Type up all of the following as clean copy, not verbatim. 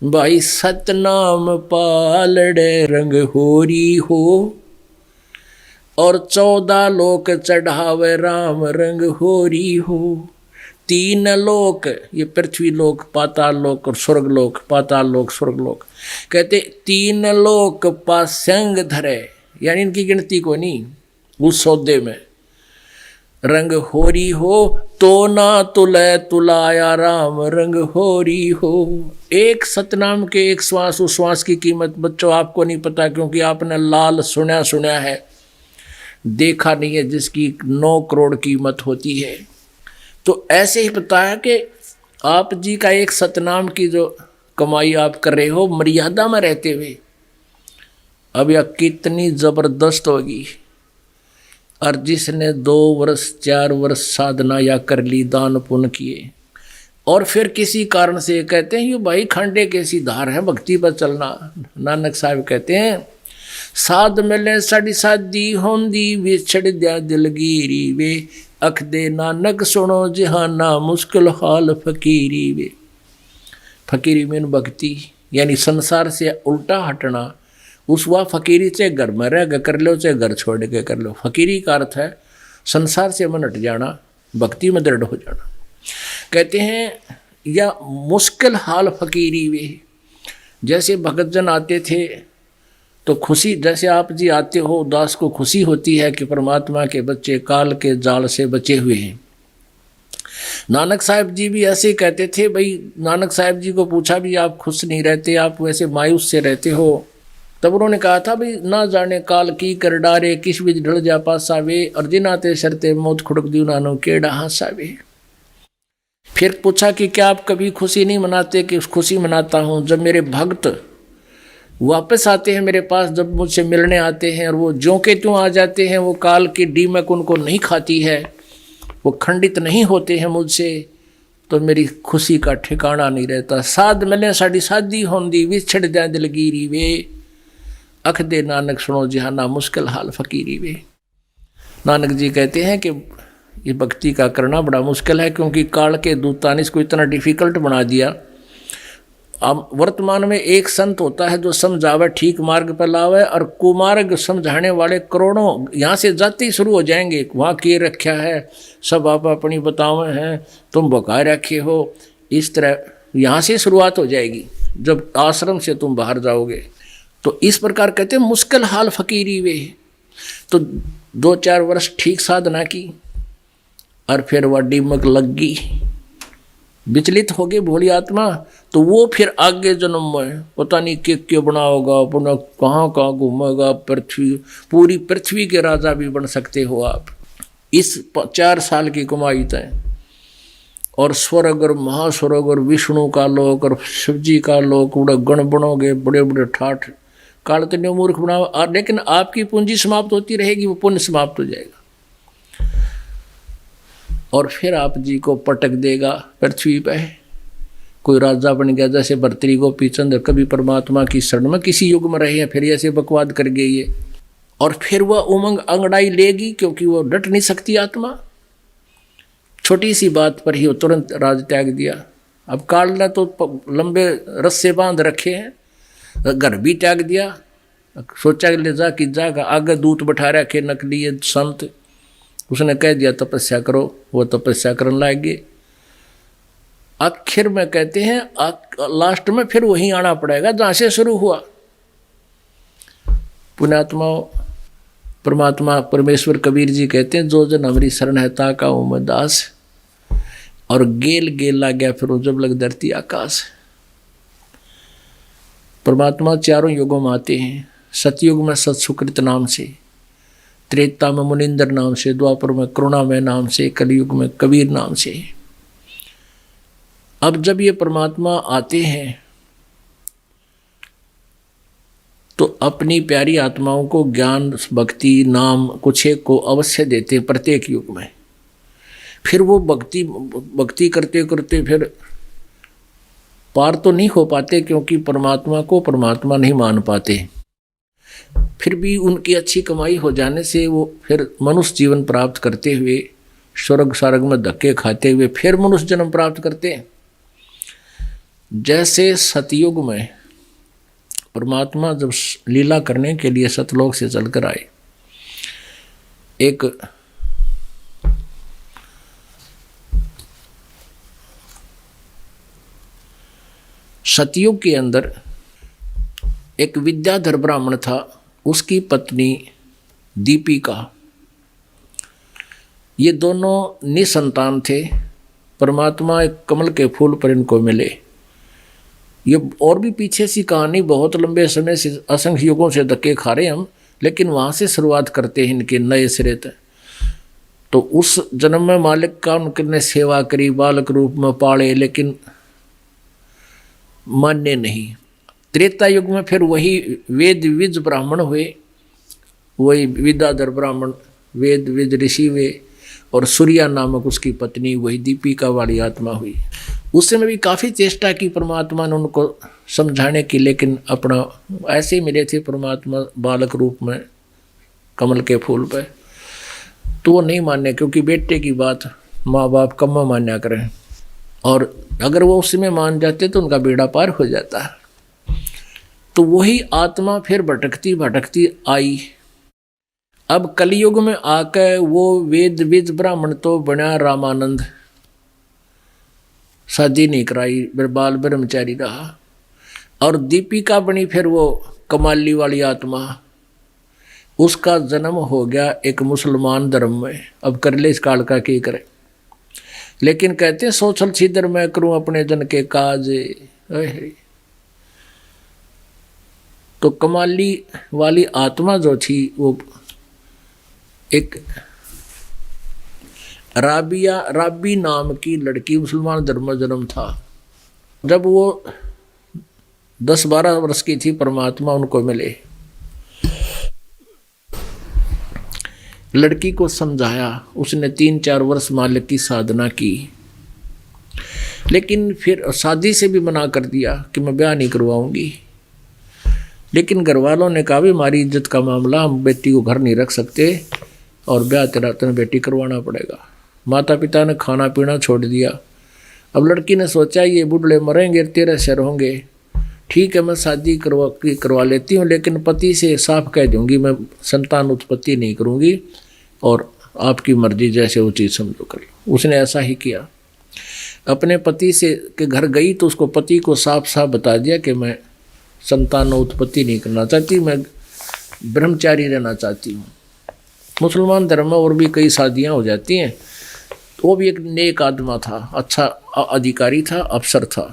भाई सतनाम पालड़े रंग होरी हो, और 14 लोक चढ़ावे राम रंग होरी हो। 3 लोक, ये पृथ्वी लोक, पाताल लोक और स्वर्ग लोक, पाताल लोक स्वर्ग लोक, कहते 3 लोक पासंग धरे, यानी इनकी गिनती को नहीं उस सौदे में। रंग होरी हो तो ना तुले तुलाया राम रंग होरी हो। एक सतनाम के एक श्वास, उस श्वास की कीमत बच्चों आपको नहीं पता, क्योंकि आपने लाल सुना है, देखा नहीं है, जिसकी 9 करोड़ कीमत होती है। तो ऐसे ही पता है कि आप जी का एक सतनाम की जो कमाई आप कर रहे हो मर्यादा में रहते हुए, अब यह कितनी जबरदस्त होगी। और जिसने 2 वर्ष 4 वर्ष साधना या कर ली, दान पुण्य किए, और फिर किसी कारण से कहते हैं ये भाई खंडे कैसी धार है भक्ति पर चलना। नानक साहब कहते हैं साध मिले साड़ी सादी होंदी विछड़ दिया दिलगिरी वे, अख दे नानक सुनो जहाना मुश्किल हाल फकीरी वे। फकीरी में भक्ति यानी संसार से उल्टा हटना। उस वह फकीरी चाहे घर में रह कर लो चाहे घर छोड़ के कर लो, फकीरी का अर्थ है संसार से मन हट जाना, भक्ति में दृढ़ हो जाना। कहते हैं या मुश्किल हाल फकीरी वे, जैसे भगत जन आते थे तो खुशी, जैसे आप जी आते हो उदास को खुशी होती है कि परमात्मा के बच्चे काल के जाल से बचे हुए हैं। नानक साहब जी भी ऐसे कहते थे। भाई नानक साहब जी को पूछा भी आप खुश नहीं रहते, आप वैसे मायूस से रहते हो, तब उन्होंने कहा था भाई ना जाने काल की कर डारे किस बीच ढल जा पासावे, और जिन आते शरते मौत खुड़क दियो नानो केड़ा हासावे। फिर पूछा कि क्या आप कभी खुशी नहीं मनाते? कि खुशी मनाता हूँ जब मेरे भक्त वापस आते हैं मेरे पास, जब मुझसे मिलने आते हैं और वो ज्यों के त्यों आ जाते हैं, वो काल की डीमक उनको नहीं खाती है, वो खंडित नहीं होते हैं मुझसे, तो मेरी खुशी का ठिकाना नहीं रहता। साध मिले साड़ी सादी होंदी विछड़ जाए दिलगिरी वे, अख दे नानक सुनो जहाना मुश्किल हाल फकीरी वे। नानक जी कहते हैं कि ये भक्ति का करना बड़ा मुश्किल है, क्योंकि काल के दूता ने इसको इतना डिफिकल्ट बना दिया। अब वर्तमान में एक संत होता है जो समझावे, ठीक मार्ग पर लावे, और कुमार्ग समझाने वाले करोड़ों यहाँ से जाते ही शुरू हो जाएंगे। वहाँ किए रखा है, सब आप अपनी बतावे हैं, तुम बकाए रखे हो, इस तरह यहाँ से शुरुआत हो जाएगी जब आश्रम से तुम बाहर जाओगे। तो इस प्रकार कहते हैं मुश्किल हाल फकीरी वे। तो 2-4 वर्ष ठीक साधना की और फिर वह डीमक लग गई, विचलित हो गई भोली आत्मा। तो वो फिर आगे जन्म में पता नहीं क्या बनाओगा, पुनः कहाँ कहाँ घूमेगा, पृथ्वी, पूरी पृथ्वी के राजा भी बन सकते हो आप इस 4 साल की कमाई तय। और स्वर्ग और महास्वर्ग और विष्णु का लोक और शिवजी का लोक, बड़े गण बनोगे, बड़े बड़े ठाठ, काल तो नहीं मूर्ख बनाओ, लेकिन आपकी पूंजी समाप्त होती रहेगी, वो पुण्य समाप्त हो जाएगा, और फिर आप जी को पटक देगा पृथ्वी पे। कोई राजा बन गया, जैसे भर्तृहरि गोपीचंद कभी परमात्मा की शरण में किसी युग में रहे हैं, फिर ऐसे बकवाद कर गई है, और फिर वह उमंग अंगड़ाई लेगी, क्योंकि वो डट नहीं सकती आत्मा। छोटी सी बात पर ही वो तुरंत राज त्याग दिया। अब काल ने तो लंबे रस्से बांध रखे हैं, घर भी त्याग दिया, सोचा ले जा कि जागा, आगे दूत बैठा रखे नकली संत, उसने कह दिया तपस्या करो, वो तपस्या करने लगे। आखिर में कहते हैं लास्ट में फिर वहीं आना पड़ेगा जहाँ से शुरू हुआ। पुण्यात्मा परमात्मा परमेश्वर कबीर जी कहते हैं जो जन हमारी शरण है ता का उम दास, और गेल गेल ला गया फिर जब लग धरती आकाश। परमात्मा 4 युगों में आते हैं, सतयुग में सत्सुकृत नाम से, त्रेता में मुनिंदर नाम से, द्वापर में करुणामय नाम से, कलयुग में कबीर नाम से। अब जब ये परमात्मा आते हैं तो अपनी प्यारी आत्माओं को ज्ञान भक्ति नाम कुछ एक को अवश्य देते हैं प्रत्येक युग में। फिर वो भक्ति करते करते फिर पार तो नहीं हो पाते, क्योंकि परमात्मा को परमात्मा नहीं मान पाते। फिर भी उनकी अच्छी कमाई हो जाने से वो फिर मनुष्य जीवन प्राप्त करते हुए स्वर्ग सार्ग में धक्के खाते हुए फिर मनुष्य जन्म प्राप्त करते हैं। जैसे सतयुग में परमात्मा जब लीला करने के लिए सतलोक से चलकर आए, एक सतयुग के अंदर एक विद्याधर ब्राह्मण था, उसकी पत्नी दीपिका, ये दोनों निसंतान थे। परमात्मा एक कमल के फूल पर इनको मिले। ये और भी पीछे सी कहानी, बहुत लंबे समय से असंख्य युगों से धक्के खा रहे हम, लेकिन वहाँ से शुरुआत करते हैं इनके नए सिरे तक। तो उस जन्म में मालिक का उनने सेवा करी, बालक रूप में पाले, लेकिन मान्य नहीं। त्रेता युग में फिर वही वेद विज ब्राह्मण हुए, वही विद्याधर ब्राह्मण वेद विज ऋषि हुए, और सूर्या नामक उसकी पत्नी वही दीपिका वाली आत्मा हुई। उसमें भी काफ़ी चेष्टा की परमात्मा ने उनको समझाने की, लेकिन अपना ऐसे ही मिले थे परमात्मा बालक रूप में कमल के फूल पर, तो वो नहीं माने, क्योंकि बेटे की बात माँ बाप कम मान्या करें, और अगर वो उसमें मान जाते तो उनका बेड़ा पार हो जाता। तो वही आत्मा फिर भटकती भटकती आई। अब कलयुग में आकर वो वेद विज ब्राह्मण तो बना रामानंद, शादी नहीं कराई, बाल ब्रह्मचारी रहा। और दीपिका बनी फिर वो कमाली वाली आत्मा, उसका जन्म हो गया एक मुसलमान धर्म में। अब कर ले इस काल का क्या करे, लेकिन कहते हैं सोचल छिदर मैं करूं अपने जन के काज। तो कमाली वाली आत्मा जो थी वो एक राबी नाम की लड़की, मुसलमान धर्म में जन्म था। जब वो 10-12 वर्ष की थी, परमात्मा उनको मिले। लड़की को समझाया, उसने 3-4 वर्ष मालिक की साधना की, लेकिन फिर शादी से भी मना कर दिया कि मैं ब्याह नहीं करवाऊंगी। लेकिन घर वालों ने कहा भी हमारी इज्जत का मामला, हम बेटी को घर नहीं रख सकते और ब्याह तेरा बेटी करवाना पड़ेगा। माता पिता ने खाना पीना छोड़ दिया। अब लड़की ने सोचा ये बुढ़े मरेंगे, तेरे सिर होंगे, ठीक है मैं शादी करवा लेती हूँ, लेकिन पति से साफ कह दूंगी मैं संतान उत्पत्ति नहीं करूँगी और आपकी मर्जी जैसे वो चीज़ समझो कर लो। उसने ऐसा ही किया। अपने पति से के घर गई तो उसको पति को साफ साफ बता दिया कि मैं संतान उत्पत्ति नहीं करना चाहती, मैं ब्रह्मचारी रहना चाहती हूँ। मुसलमान धर्म में और भी कई शादियाँ हो जाती हैं। तो वो भी एक नेक आदमी था, अच्छा अधिकारी था, अफसर था,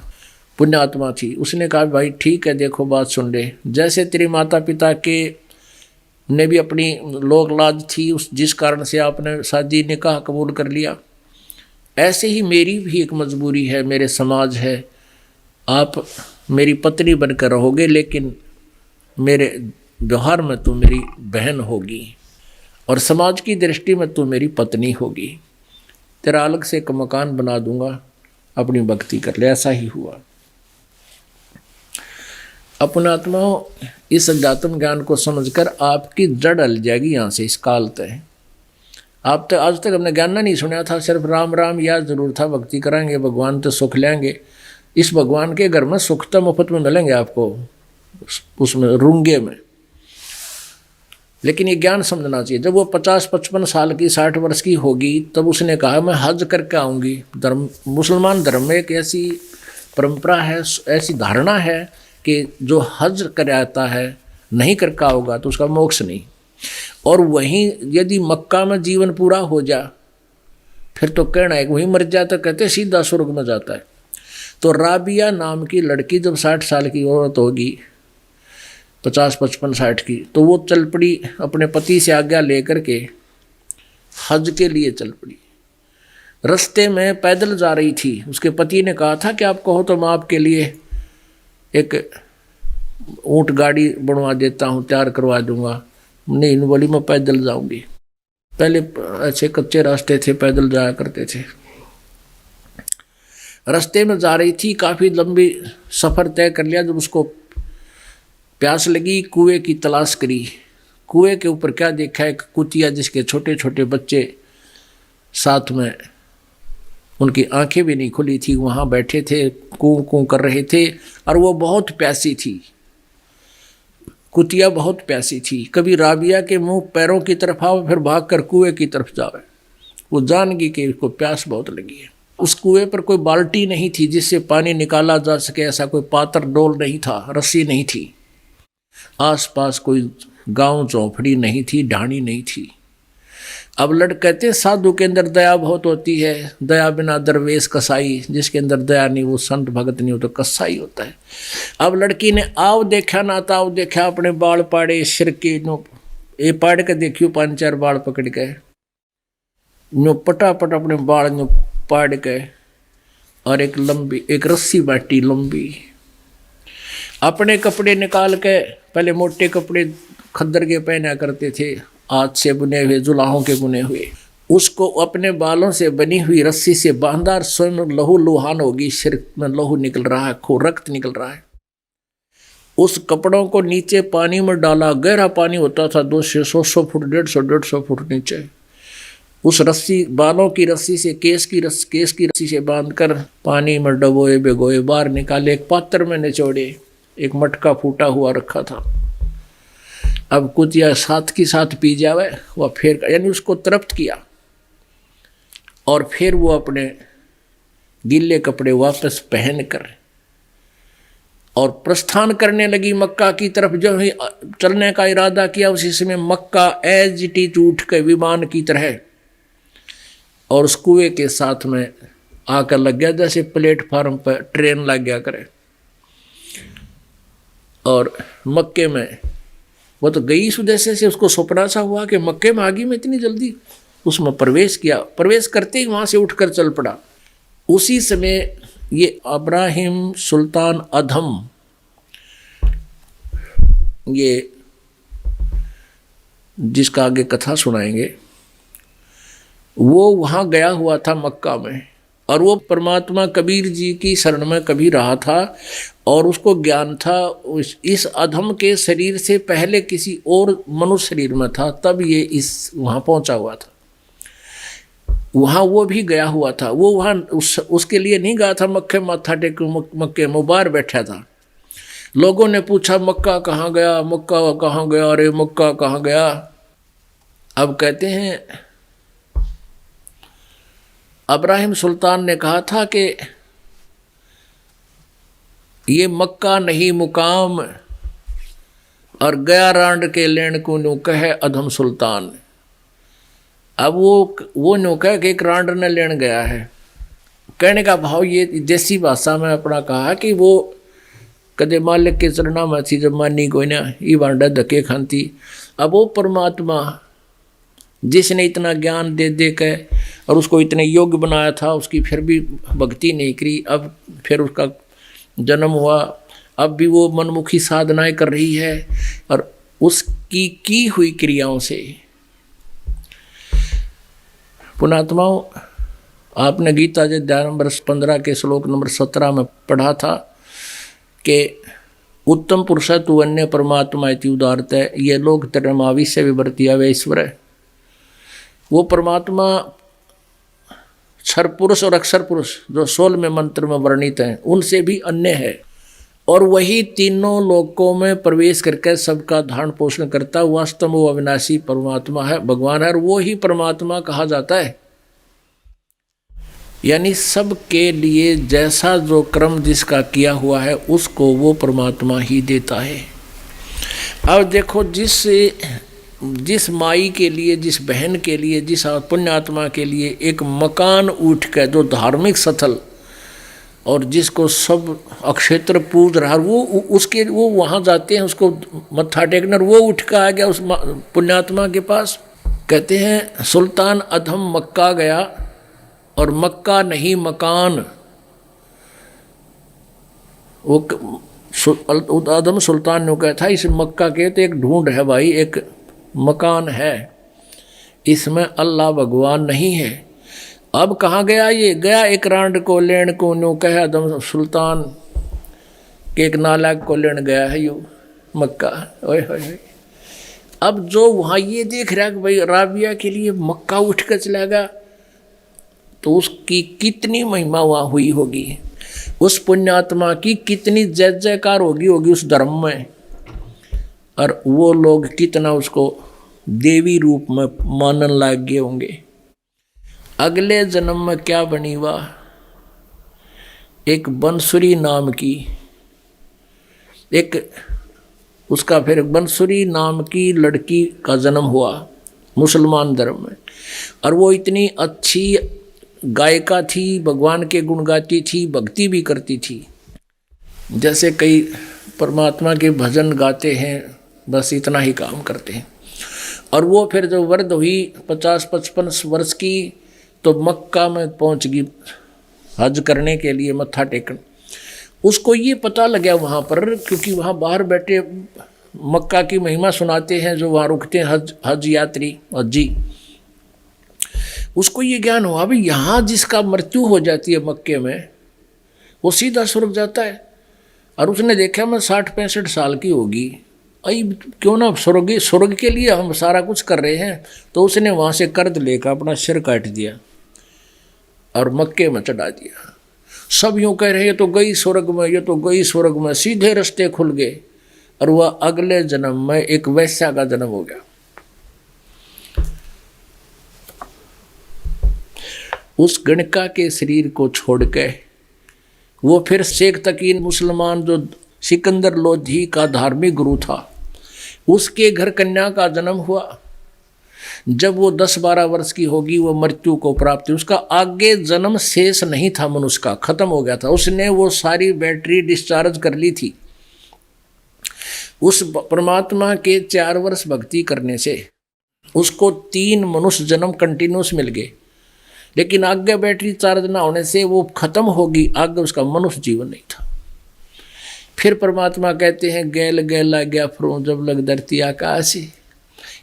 पुण्यात्मा थी। उसने कहा भाई ठीक है, देखो बात सुन ले, जैसे तेरे माता पिता के ने भी अपनी लोक लाज थी उस जिस कारण से आपने शादी निकाह कबूल कर लिया, ऐसे ही मेरी भी एक मजबूरी है, मेरे समाज है, आप मेरी पत्नी बनकर रहोगे, लेकिन मेरे व्यवहार में तो मेरी बहन होगी और समाज की दृष्टि में तो मेरी पत्नी होगी। तेरा अलग से एक मकान बना दूंगा, अपनी भक्ति कर ले। ऐसा ही हुआ। अपना आत्माओं, इस अध्यात्म ज्ञान को समझकर आपकी जड़ हल जाएगी यहाँ से इस काल तक। आप तो आज तक हमने ज्ञान नहीं सुना था, सिर्फ राम राम याद जरूर था, भक्ति कराएंगे भगवान तो सुख लेंगे। इस भगवान के घर में सुख तो मुफ्त में मिलेंगे आपको, उसमें रूंगे में। लेकिन ये ज्ञान समझना चाहिए। जब वो 50-55 साल की 60 वर्ष की होगी तब उसने कहा मैं हज करके आऊँगी। धर्म, मुसलमान धर्म में एक ऐसी परंपरा है, ऐसी धारणा है कि जो हज कर आता है नहीं करके होगा तो उसका मोक्ष नहीं। और वहीं यदि मक्का में जीवन पूरा हो जा फिर तो कहना है वहीं मर जाता, कहते सीधा स्वर्ग में जाता है। तो राबिया नाम की लड़की जब 60 साल की औरत होगी, 50-55-60 की, तो वो चल पड़ी अपने पति से आज्ञा लेकर के हज के लिए चल पड़ी। रास्ते में पैदल जा रही थी, उसके पति ने कहा था कि आप कहो तो मैं आपके लिए एक ऊँट गाड़ी बनवा देता हूँ, तैयार करवा दूंगा। नहीं, बोली मैं पैदल जाऊंगी। पहले ऐसे कच्चे रास्ते थे, पैदल जाया करते थे। रास्ते में जा रही थी, काफ़ी लंबी सफ़र तय कर लिया। जब उसको प्यास लगी, कुएं की तलाश करी। कुएं के ऊपर क्या देखा, एक कुतिया जिसके छोटे छोटे बच्चे साथ में उनकी आंखें भी नहीं खुली थी, वहाँ बैठे थे, कूं कूं कर रहे थे। और वो बहुत प्यासी थी, कुतिया बहुत प्यासी थी। कभी राबिया के मुंह पैरों की तरफ आवे, फिर भाग कर कुएं की तरफ जावे। वो जान गई कि उसको प्यास बहुत लगी है। उस कुएं पर कोई बाल्टी नहीं थी जिससे पानी निकाला जा सके, ऐसा कोई पात्र डोल नहीं था, रस्सी नहीं थी। आसपास कोई गांव झोंपड़ी नहीं थी, ढाणी नहीं थी। अब कहते साधु के अंदर दया बहुत होती है, दया बिना दरवेश कसाई, जिसके अंदर दया नहीं वो संत भगत नहीं, हो तो कसाई होता है। अब लड़की ने आव देखा ना ताव देखा, अपने बाल पाड़े सिर के नो ये पाड़ के देखियो, 5-4 बाल पकड़ के नो पटापट अपने बाल नो पाड़ के, और एक रस्सी बाटी लंबी, अपने कपड़े निकाल के, पहले मोटे कपड़े खद्दर के पहना करते थे, हाथ से बुने हुए, जुलाहों के बुने हुए, उसको अपने बालों से बनी हुई रस्सी से बांधा। स्वयं लहू लुहान होगी, सिर में लहू निकल रहा है, खून रक्त निकल रहा है। उस कपड़ों को नीचे पानी में डाला, गहरा पानी होता था, 200 फुट 150 फुट नीचे। उस रस्सी, बालों की रस्सी से, केस की रस्सी से बांधकर पानी में डबोए भिगोए, बाहर निकाले, एक पात्र में निचोड़े। एक मटका फूटा हुआ रखा था। अब कुतिया साथ की साथ पी जावे, वह फिर यानी उसको तृप्त किया, और फिर वो अपने गीले कपड़े वापस पहनकर और प्रस्थान करने लगी मक्का की तरफ। जो ही चलने का इरादा किया, उसी समय मक्का एज इट इज उठ के विमान की तरह और उस कुएं के साथ में आकर लग गया, जैसे प्लेटफार्म पर ट्रेन लग गया करे। और मक्के में वो तो गई इस उद्देश्य से, उसको सपना सा हुआ कि मक्के में आ गई मैं इतनी जल्दी। उसमें प्रवेश किया, प्रवेश करते ही वहाँ से उठकर चल पड़ा। उसी समय ये इब्राहिम सुल्तान अधम, ये जिसका आगे कथा सुनाएंगे, वो वहाँ गया हुआ था मक्का में, और वो परमात्मा कबीर जी की शरण में कभी रहा था, और उसको ज्ञान था इस अधम के शरीर से पहले किसी और मनुष्य शरीर में था, तब ये इस वहाँ पहुँचा हुआ था। वहाँ वो भी गया हुआ था। वो वहाँ उसके लिए नहीं गया था मक्के माथा टेक, मक्के में बाहर बैठा था। लोगों ने पूछा मक्का कहाँ गया, मक्का कहाँ गया, अरे मक्का कहाँ गया। अब कहते हैं इब्राहिम सुल्तान ने कहा था कि ये मक्का नहीं मुकाम, और गया रांड के लेन को नु कहे अधम सुल्तान। अब वो नु कह के एक रांड ने लेन गया है। कहने का भाव ये देसी भाषा में अपना कहा कि वो कदे मालिक के चरणा में थी, जब मानी कोई ना ये बांडा धक्के खाती। अब वो परमात्मा जिसने इतना ज्ञान दे दे के और उसको इतने योग्य बनाया था, उसकी फिर भी भक्ति नहीं करी। अब फिर उसका जन्म हुआ, अब भी वो मनमुखी साधनाएं कर रही है, और उसकी की हुई क्रियाओं से। पुणात्माओं, आपने गीता अध्याय नंबर 15 के श्लोक नंबर 17 में पढ़ा था कि उत्तम पुरुष तु अन्य परमात्मा इति उदारत है, ये लोग तरमाविश्य विवर्ती वे ईश्वर। वो परमात्मा क्षर पुरुष और अक्षर पुरुष जो 16वें मंत्र में वर्णित हैं, उनसे भी अन्य है, और वही तीनों लोकों में प्रवेश करके सबका धारण पोषण करता वास्तव में वो अविनाशी परमात्मा है, भगवान है, और वो ही परमात्मा कहा जाता है। यानी सबके लिए जैसा जो क्रम जिसका किया हुआ है उसको वो परमात्मा ही देता है। अब देखो, जिस माई के लिए, जिस बहन के लिए, जिस पुण्यात्मा के लिए एक मकान उठ कर जो धार्मिक स्थल और जिसको सब अक्षेत्र पूज रहा, वो वहाँ जाते हैं उसको मत्था टेकने, वो उठ कर आ गया उस पुण्यात्मा के पास। कहते हैं सुल्तान अधम मक्का गया, और मक्का नहीं मकान। वो अधम सुल्तान ने कहा था इस मक्का के तो एक ढूंढ है भाई, एक मकान है, इसमें अल्लाह भगवान नहीं है। अब कहाँ गया ये? गया एक रांड को लेन को नो कह अधम सुल्तान के एक नालायक को लेन गया है यू मक्का। ओए होए। अब जो वहाँ ये देख रहा है कि भाई राबिया के लिए मक्का उठ कर चला गया, तो उसकी कितनी महिमा वहाँ हुई होगी, उस पुण्यात्मा की कितनी जय जयकार होगी उस धर्म में, और वो लोग कितना उसको देवी रूप में मानन लग गए होंगे। अगले जन्म में क्या बनी वह, एक बंसुरी नाम की एक उसका फिर बंसुरी नाम की लड़की का जन्म हुआ मुसलमान धर्म में, और वो इतनी अच्छी गायिका थी, भगवान के गुण गाती थी, भक्ति भी करती थी। जैसे कई परमात्मा के भजन गाते हैं, बस इतना ही काम करते हैं। और वो फिर जब वृद्ध हुई 50-55 वर्ष की, तो मक्का में पहुंच गई हज करने के लिए, मत्था टेकन। उसको ये पता लगा वहाँ पर, क्योंकि वहाँ बाहर बैठे मक्का की महिमा सुनाते हैं जो वहाँ रुकते हैं हज यात्री हज्जी, उसको ये ज्ञान हुआ भाई यहाँ जिसका मृत्यु हो जाती है मक्के में, वो सीधा स्वर्ग जाता है। और उसने देखा मैं 60-65 साल की होगी, अई क्यों ना स्वर्ग के लिए हम सारा कुछ कर रहे हैं। तो उसने वहाँ से कर्ज लेकर अपना सिर काट दिया और मक्के में चढ़ा दिया। सब यूँ कह रहे ये तो गई स्वर्ग में, ये तो गई स्वर्ग में, सीधे रास्ते खुल गए। और वह अगले जन्म में एक वैश्या का जन्म हो गया। उस गणिका के शरीर को छोड़ के वो फिर शेख तकीन मुसलमान जो सिकंदर लोधी का धार्मिक गुरु था, उसके घर कन्या का जन्म हुआ। जब वो 10-12 वर्ष की होगी वो मृत्यु को प्राप्त हुई। उसका आगे जन्म शेष नहीं था, मनुष्य का खत्म हो गया था। उसने वो सारी बैटरी डिस्चार्ज कर ली थी। उस परमात्मा के 4 वर्ष भक्ति करने से उसको 3 मनुष्य जन्म कंटिन्यूस मिल गए, लेकिन आगे बैटरी चार्ज ना होने से वो खत्म होगी, आगे उसका मनुष्य जीवन नहीं था। फिर परमात्मा कहते हैं गैल गैला गया फरो जब लग धरती आकाश।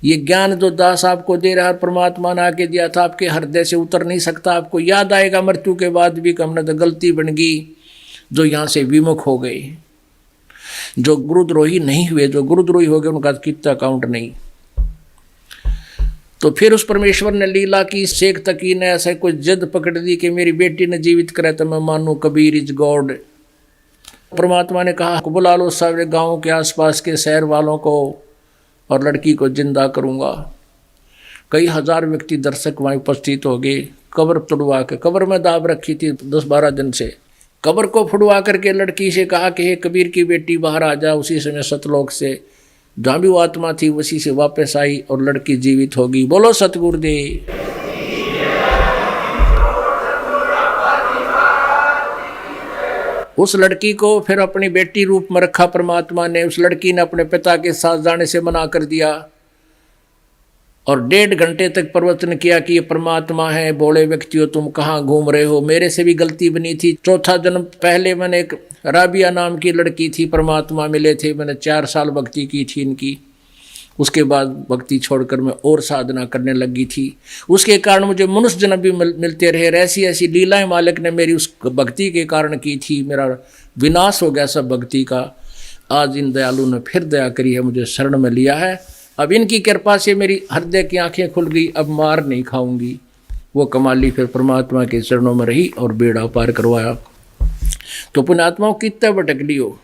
ये ज्ञान जो दास आपको दे रहा है परमात्मा ने आके दिया था, आपके हृदय से उतर नहीं सकता। आपको याद आएगा मृत्यु के बाद भी कि हमने तो गलती बन गई, जो यहाँ से विमुख हो गए, जो गुरुद्रोही नहीं हुए। जो गुरुद्रोही हो गए उनका कितना काउंट नहीं। तो फिर उस परमेश्वर ने लीला की, शेख तकी ने ऐसा कोई जिद पकड़ दी कि मेरी बेटी ने जीवित करे तो मैं मानूं कबीर इज गॉड। परमात्मा ने कहा बुला लो सारे गाँव के आसपास के शहर वालों को और लड़की को जिंदा करूँगा। कई हजार व्यक्ति दर्शक वहाँ उपस्थित हो गए। कब्र तुड़वा के, कब्र में दाब रखी थी 10-12 दिन से, कब्र को फुड़वा करके लड़की से कहा कि हे कबीर की बेटी बाहर आ जा। उसी समय सतलोक से जहाँ भी वो आत्मा थी उसी से वापस आई और लड़की जीवित होगी। बोलो सतगुरुदेव। उस लड़की को फिर अपनी बेटी रूप में रखा परमात्मा ने। उस लड़की ने अपने पिता के साथ जाने से मना कर दिया और 1.5 घंटे तक प्रवचन किया कि ये परमात्मा है, भोले व्यक्तियों तुम कहाँ घूम रहे हो, मेरे से भी गलती बनी थी। 4था जन्म पहले मैंने एक राबिया नाम की लड़की थी, परमात्मा मिले थे, मैंने 4 साल भक्ति की थी इनकी। उसके बाद भक्ति छोड़कर मैं और साधना करने लगी थी। उसके कारण मुझे मनुष्य जन्म भी मिलते रहे। ऐसी ऐसी लीलाएं मालिक ने मेरी उस भक्ति के कारण की थी। मेरा विनाश हो गया सब भक्ति का। आज इन दयालु ने फिर दया करी है, मुझे शरण में लिया है। अब इनकी कृपा से मेरी हृदय की आंखें खुल गई, अब मार नहीं खाऊंगी। वो कमाली फिर परमात्मा के चरणों में रही और बेड़ा पार करवाया। तो पुण्यात्माओं कितना भटक लियो।